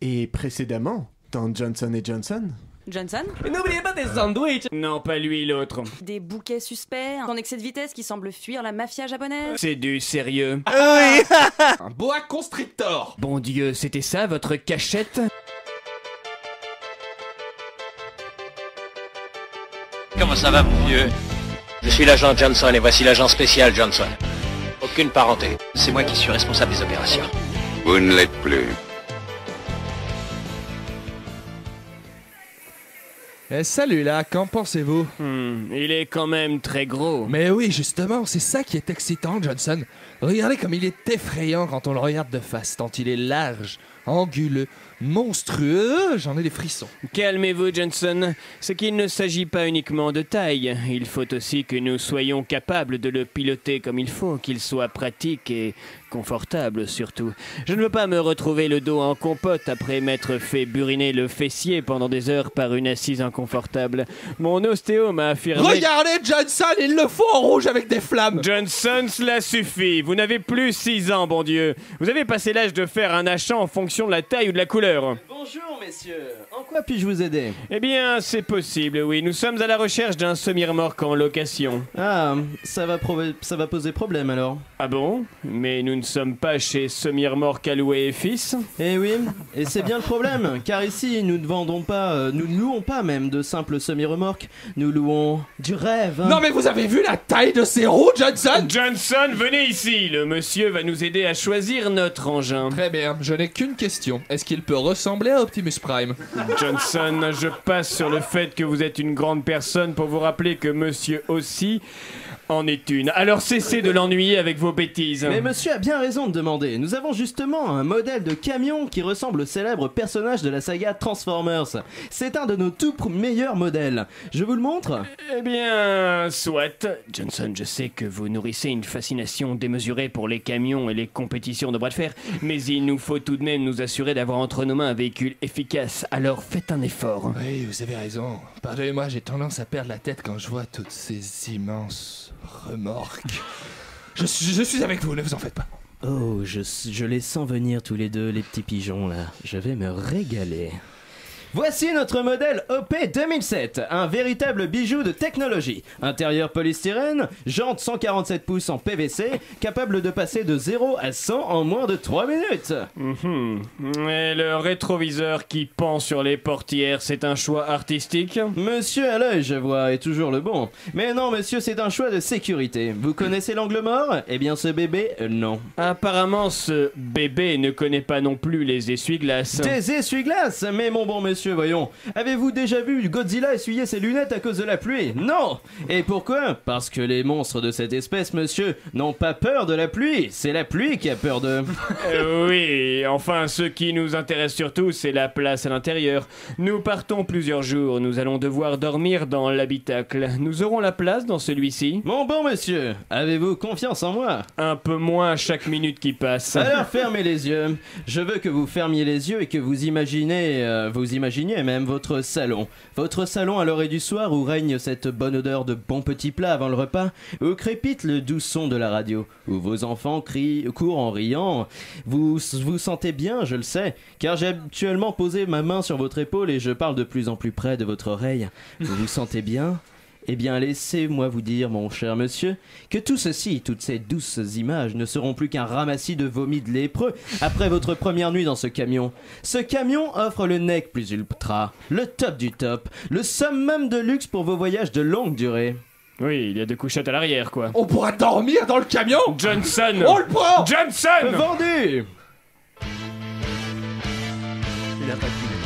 Et précédemment, dans Johnson & Johnson. Johnson? N'oubliez pas des sandwichs. Non, pas lui, l'autre. Des bouquets suspects, en excès de vitesse qui semble fuir la mafia japonaise. C'est du sérieux. Oui. Un boa constrictor. Bon Dieu, c'était ça votre cachette? Comment ça va, mon vieux? Je suis l'agent Johnson et voici l'agent spécial Johnson. Aucune parenté. C'est moi qui suis responsable des opérations. Vous ne l'êtes plus. Eh salut là, qu'en pensez-vous? Il est quand même très gros. Mais oui, justement, c'est ça qui est excitant, Johnson. Regardez comme il est effrayant quand on le regarde de face, tant il est large, anguleux, monstrueux, j'en ai des frissons. Calmez-vous, Johnson. C'est qu'il ne s'agit pas uniquement de taille. Il faut aussi que nous soyons capables de le piloter comme il faut, qu'il soit pratique et confortable surtout. Je ne veux pas me retrouver le dos en compote après m'être fait buriner le fessier pendant des heures par une assise inconfortable. Mon ostéo m'a affirmé... Regardez, Johnson, il le faut en rouge avec des flammes. Johnson, cela suffit. Vous n'avez plus 6 ans, bon Dieu. Vous avez passé l'âge de faire un achat en fonction de la taille ou de la couleur. Bonjour, messieurs. En quoi puis-je vous aider? Eh bien, c'est possible, oui. Nous sommes à la recherche d'un semi-remorque en location. Ah, ça va poser problème alors. Ah bon? Mais nous ne sommes pas chez Semi-remorque Alloué et Fils. Eh oui, et c'est bien le problème, car ici, nous ne vendons pas, nous ne louons pas même de simples semi-remorques. Nous louons du rêve. Non mais vous avez vu la taille de ces roues, Johnson? Johnson, venez ici. Le monsieur va nous aider à choisir notre engin. Très bien, je n'ai qu'une question. Est-ce qu'il peut ressembler à Optimus Prime? Johnson, je passe sur le fait que vous êtes une grande personne pour vous rappeler que monsieur aussi en est une. Alors cessez de l'ennuyer avec vos bêtises. Mais monsieur a bien raison de demander. Nous avons justement un modèle de camion qui ressemble au célèbre personnage de la saga Transformers. C'est un de nos tout meilleurs modèles. Je vous le montre? Eh bien, soit. Johnson, je sais que vous nourrissez une fascination démesurée pour les camions et les compétitions de bras de fer, mais il nous faut tout de même nous assurer d'avoir entre nos mains un véhicule efficace. Alors faites un effort. Oui, vous avez raison. Pardonnez-moi, j'ai tendance à perdre la tête quand je vois toutes ces immenses remorques. Je suis avec vous, ne vous en faites pas. Oh, je les sens venir tous les deux, les petits pigeons là. Je vais me régaler. Voici notre modèle OP 2007, un véritable bijou de technologie. Intérieur polystyrène, jantes 147 pouces en PVC, capable de passer de 0 à 100 en moins de 3 minutes. Et le rétroviseur qui pend sur les portières, c'est un choix artistique? Monsieur à l'œil, je vois, est toujours le bon. Mais non, monsieur, c'est un choix de sécurité. Vous connaissez l'angle mort? Eh bien, ce bébé, non. Apparemment, ce bébé ne connaît pas non plus les essuie-glaces. Des essuie-glaces? Mais mon bon monsieur, voyons. Avez-vous déjà vu Godzilla essuyer ses lunettes à cause de la pluie? Non! Et pourquoi? Parce que les monstres de cette espèce, monsieur, n'ont pas peur de la pluie. C'est la pluie qui a peur d'eux. Oui, enfin, ce qui nous intéresse surtout, c'est la place à l'intérieur. Nous partons plusieurs jours. Nous allons devoir dormir dans l'habitacle. Nous aurons la place dans celui-ci? Mon bon monsieur, avez-vous confiance en moi? Un peu moins chaque minute qui passe. Alors fermez les yeux. Je veux que vous fermiez les yeux et que vous imaginez même votre salon. Votre salon à l'orée du soir où règne cette bonne odeur de bons petits plats avant le repas, où crépite le doux son de la radio, où vos enfants courent en riant. Vous vous sentez bien, je le sais, car j'ai actuellement posé ma main sur votre épaule et je parle de plus en plus près de votre oreille. Vous vous sentez bien? Eh bien, laissez-moi vous dire, mon cher monsieur, que tout ceci, toutes ces douces images ne seront plus qu'un ramassis de vomi de lépreux après votre première nuit dans ce camion. Ce camion offre le nec plus ultra, le top du top, le summum de luxe pour vos voyages de longue durée. Oui, il y a des couchettes à l'arrière, quoi. On pourra dormir dans le camion? Johnson! On le prend! Johnson! Vendu! Il a pas de